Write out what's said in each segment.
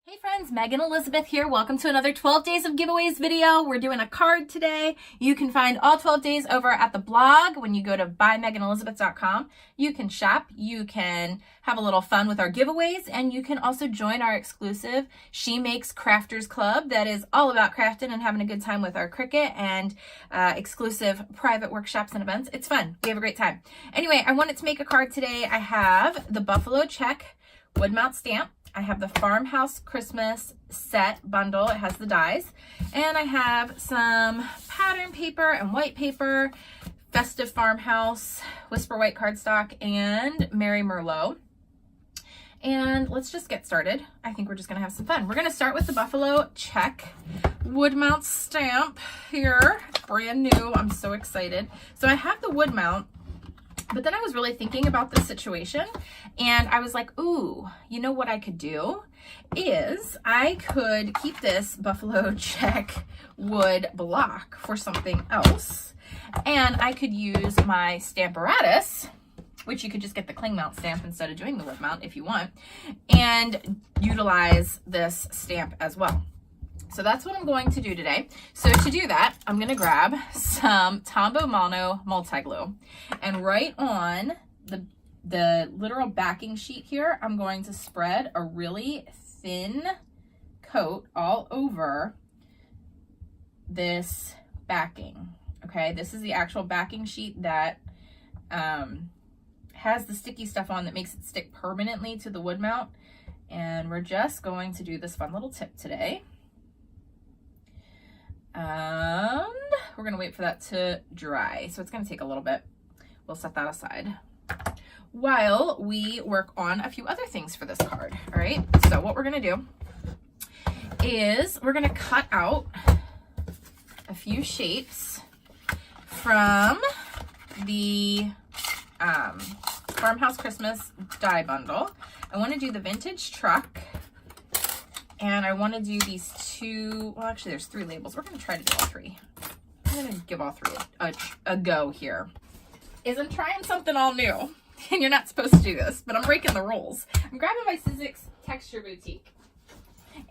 Hey friends, Megan Elizabeth here. Welcome to another 12 Days of Giveaways video. We're doing a card today. You can find all 12 days over at the blog when you go to buymeganelizabeth.com. You can shop, you can have a little fun with our giveaways, and you can also join our exclusive She Makes Crafters Club that is all about crafting and having a good time with our Cricut and exclusive private workshops and events. It's fun. We have a great time. Anyway, I wanted to make a card today. I have the Buffalo Check wood mount stamp. I have the Farmhouse Christmas set bundle. It has the dies. And I have some pattern paper and white paper, Festive Farmhouse, Whisper White cardstock, and Merry Merlot. And let's just get started. I think we're just gonna have some fun. We're gonna start with the Buffalo Check wood mount stamp here. Brand new, I'm so excited. So I have the wood mount, but then I was really thinking about this situation and I was like, ooh, you know what I could do is I could keep this Buffalo Check wood block for something else. And I could use my Stamparatus, which you could just get the cling mount stamp instead of doing the wood mount if you want, and utilize this stamp as well. So that's what I'm going to do today. So to do that, I'm going to grab some Tombow Mono multi-glue, and right on the literal backing sheet here, I'm going to spread a really thin coat all over this backing. Okay, this is the actual backing sheet that has the sticky stuff on that makes it stick permanently to the wood mount. And we're just going to do this fun little tip today. And we're going to wait for that to dry. So it's going to take a little bit. We'll set that aside while we work on a few other things for this card. All right. So what we're going to do is we're going to cut out a few shapes from the Farmhouse Christmas die bundle. I want to do the vintage truck. And I want to do these two, well, actually there's three labels. We're going to try to do all three. I'm going to give all three a go here. I'm trying something all new, and you're not supposed to do this, but I'm breaking the rules. I'm grabbing my Sizzix Texture Boutique.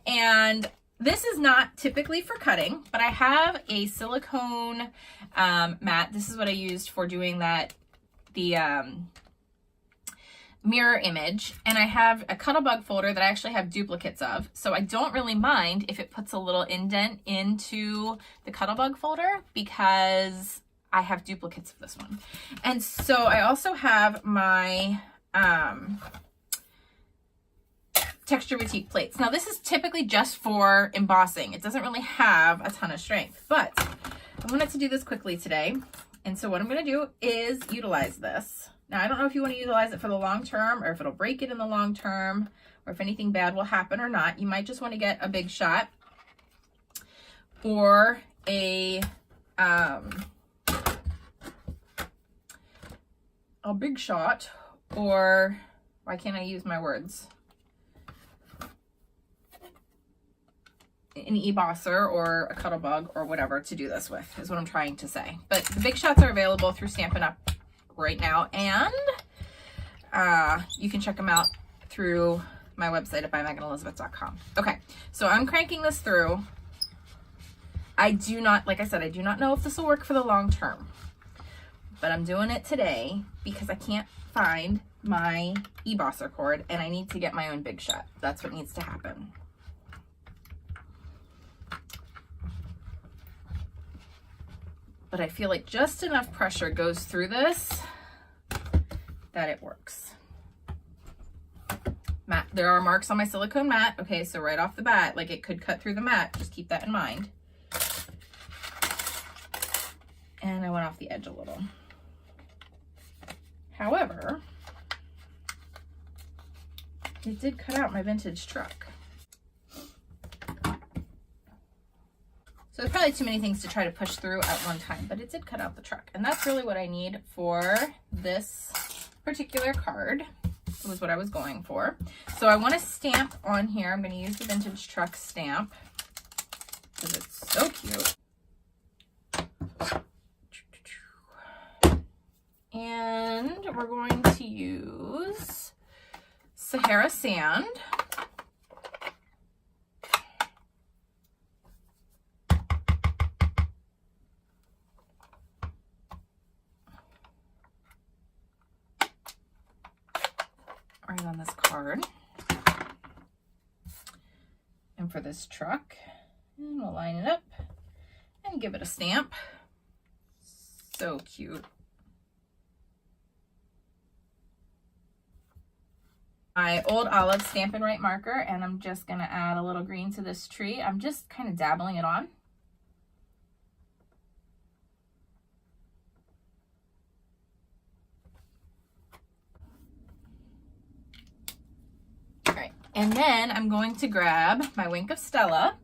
And this is not typically for cutting, but I have a silicone mat. This is what I used for doing the mirror image, and I have a Cuttlebug folder that I actually have duplicates of, so I don't really mind if it puts a little indent into the Cuttlebug folder because I have duplicates of this one. And so I also have my Texture Boutique plates. Now this is typically just for embossing. It doesn't really have a ton of strength, but I wanted to do this quickly today, and so what I'm going to do is utilize this. Now, I don't know if you want to utilize it for the long term or if it'll break it in the long term or if anything bad will happen or not. You might just want to get a big shot or a big shot, or why can't I use my words? An e-bosser or a Cuttlebug or whatever to do this with is what I'm trying to say. But the big shots are available through Stampin' Up! Right now, and you can check them out through my website at buymeganelizabeth.com. Okay, so I'm cranking this through. I do not, like I said, I do not know if this will work for the long term, but I'm doing it today because I can't find my e-bosser cord and I need to get my own big shot. That's what needs to happen. But I feel like just enough pressure goes through this that it works. Mat, there are marks on my silicone mat. Okay, so right off the bat, like it could cut through the mat. Just keep that in mind. And I went off the edge a little. However, it did cut out my vintage truck. So there's probably too many things to try to push through at one time, but it did cut out the truck. And that's really what I need for this particular card. It was what I was going for. So I want to stamp on here. I'm going to use the vintage truck stamp because it's so cute. And we're going to use Sahara Sand. on this card. And for this truck, and we'll line it up and give it a stamp. So cute. My Old Olive Stampin' Write marker, and I'm just gonna add a little green to this tree. I'm just kind of dabbling it on. All right, and then I'm going to grab my Wink of Stella,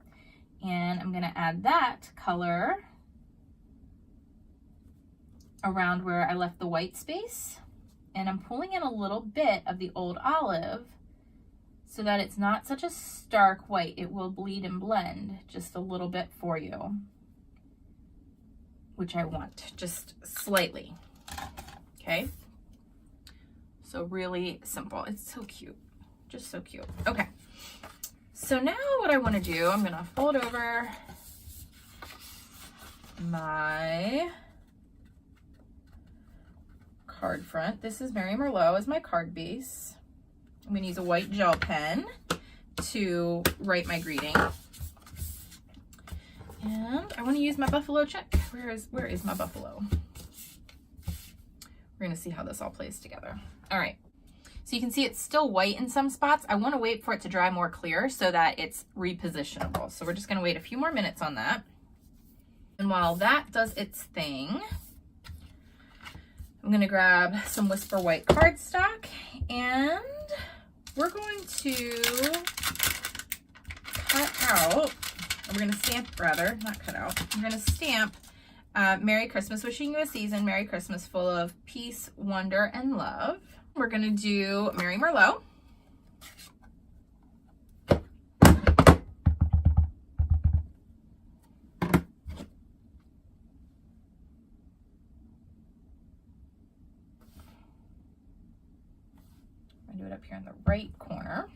and I'm gonna add that color around where I left the white space. And I'm pulling in a little bit of the Old Olive so that it's not such a stark white. It will bleed and blend just a little bit for you, which I want, just slightly, okay? So really simple. It's so cute, just so cute. Okay, so now what I wanna do, I'm gonna fold over my card front. This is Mary Merlot as my card base. I'm going to use a white gel pen to write my greeting. And I want to use my buffalo check. Where is my buffalo? We're going to see how this all plays together. All right. So you can see it's still white in some spots. I want to wait for it to dry more clear so that it's repositionable. So we're just going to wait a few more minutes on that. And while that does its thing, I'm going to grab some Whisper White cardstock, and we're going to cut out, or we're going to stamp rather, not cut out, we're going to stamp Merry Christmas, wishing you a season, Merry Christmas full of peace, wonder, and love. We're going to do Mary Merlot. Do it up here in the right corner.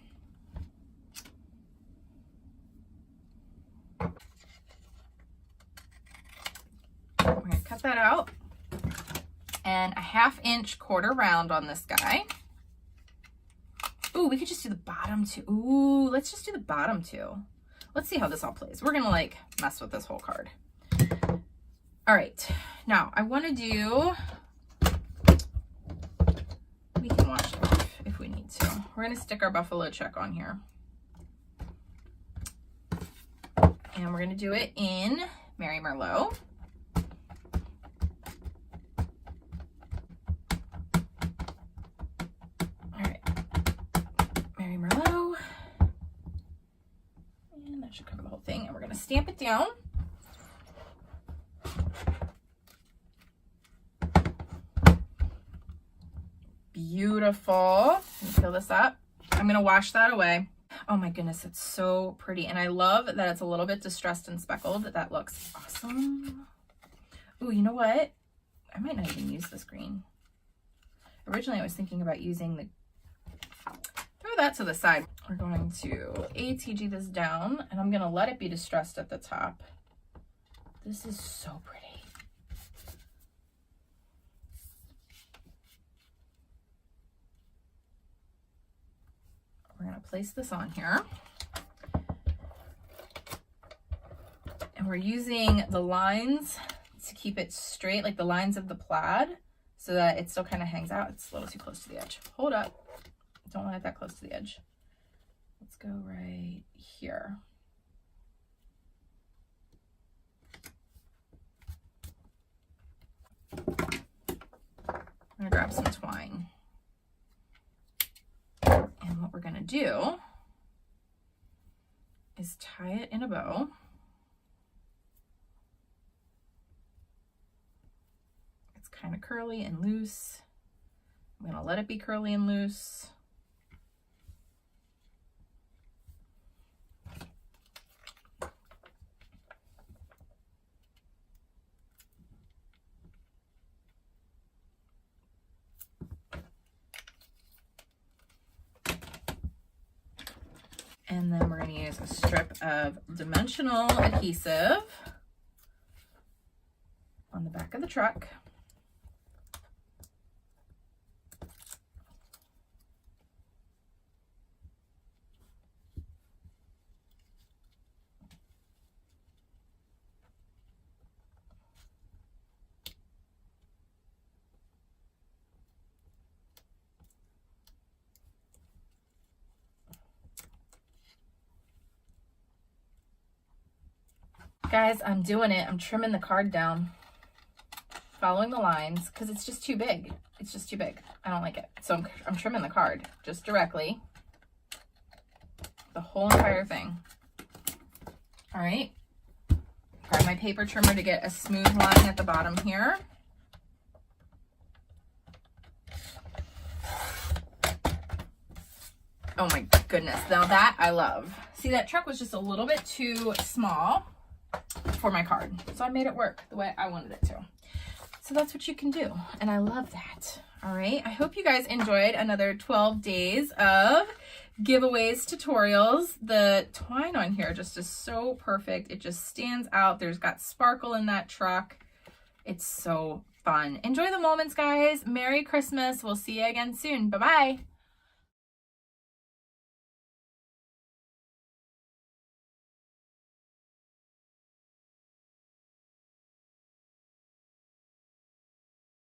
We're going to cut that out, and a 1/2 inch quarter round on this guy. Ooh, we could just do the bottom too. Ooh, let's just do the bottom too. Let's see how this all plays. We're gonna like mess with this whole card. All right, now I want to do, we can wash it off if we need to. We're gonna stick our buffalo check on here. And we're gonna do it in Mary Merlot. All right, Mary Merlot. And that should cover the whole thing. And we're gonna stamp it down. Beautiful. Fill this up. I'm gonna wash that away. Oh my goodness, it's so pretty. And I love that it's a little bit distressed and speckled. That looks awesome. Ooh, you know what? I might not even use this green. Originally, I was thinking about using the, throw that to the side. We're going to ATG this down, and I'm gonna let it be distressed at the top. This is so pretty. We're going to place this on here. And we're using the lines to keep it straight, like the lines of the plaid, so that it still kind of hangs out. It's a little too close to the edge. Hold up. Don't want it that close to the edge. Let's go right here. I'm going to grab some twine. And what we're going to do is tie it in a bow. It's kind of curly and loose. I'm going to let it be curly and loose. And then we're going to use a strip of dimensional adhesive on the back of the truck. Guys, I'm doing it. I'm trimming the card down, following the lines, because it's just too big. It's just too big. I don't like it. So I'm trimming the card just directly. The whole entire thing. All right. Grab my paper trimmer to get a smooth line at the bottom here. Oh my goodness. Now that I love. See, that truck was just a little bit too small for my card. So I made it work the way I wanted it to. So that's what you can do. And I love that. All right. I hope you guys enjoyed another 12 days of giveaways, tutorials. The twine on here just is so perfect. It just stands out. There's got sparkle in that truck. It's so fun. Enjoy the moments, guys. Merry Christmas. We'll see you again soon. Bye-bye.